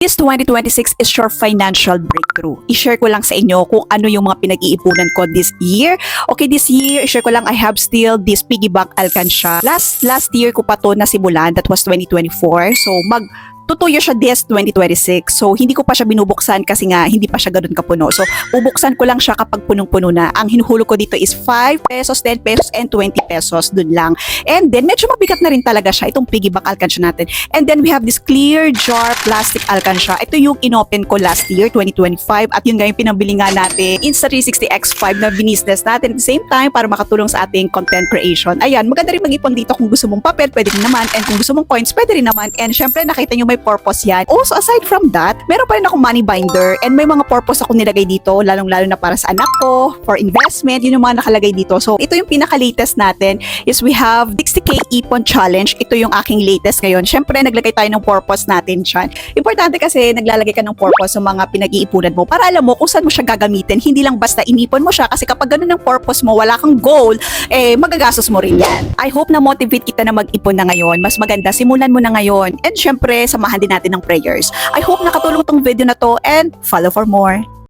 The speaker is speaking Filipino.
This 2026 is your financial breakthrough. I-share ko lang sa inyo kung ano yung mga pinag-iipunan ko this year. Okay, this year, i-share ko lang, I have still this piggy bank alkansya. Last year ko pa to nasimulan, that was 2024. So, tutuyo siya this 2026. So, hindi ko pa siya binubuksan kasi nga hindi pa siya ganoon kapuno. So, bubuksan ko lang siya kapag punong-puno na. Ang hinuhulog ko dito is 5 pesos, 10 pesos, and 20 pesos. Dun lang. And then, medyo mabigat na rin talaga siya. Itong piggy bank alkansya natin. And then, we have this clear jar plastic alkansya. Ito yung inopen ko last year, 2025. At yun nga yung pinambili nga natin Insta360X5 na binisnes natin at the same time para makatulong sa ating content creation. Ayan, maganda rin mag-ipon dito kung gusto mong papel, pwede rin naman. And kung gusto mong coins, pwede rin naman. And syempre, nakita nyo may purpose yan. Also, aside from that, meron pa rin akong money binder and may mga purpose ako nilagay dito, lalong-lalo na para sa anak ko, for investment, yun yung mga nakalagay dito. So, ito yung pinaka-latest natin is we have 60K Ipon Challenge. Ito yung aking latest ngayon. Syempre, naglagay tayo ng purpose natin dyan. Importante kasi naglalagay ka ng purpose sa mga pinag-iipunan mo para alam mo kung saan mo siya gagamitin. Hindi lang basta inipon mo siya kasi kapag ganun ang purpose mo, wala kang goal, magagastos mo rin yan. I hope na motivate kita na mag-ipon na ngayon. Mas maganda, simulan mo na ngayon. And syempre, samahan din natin ng prayers. I hope nakatulong tong video na to and follow for more.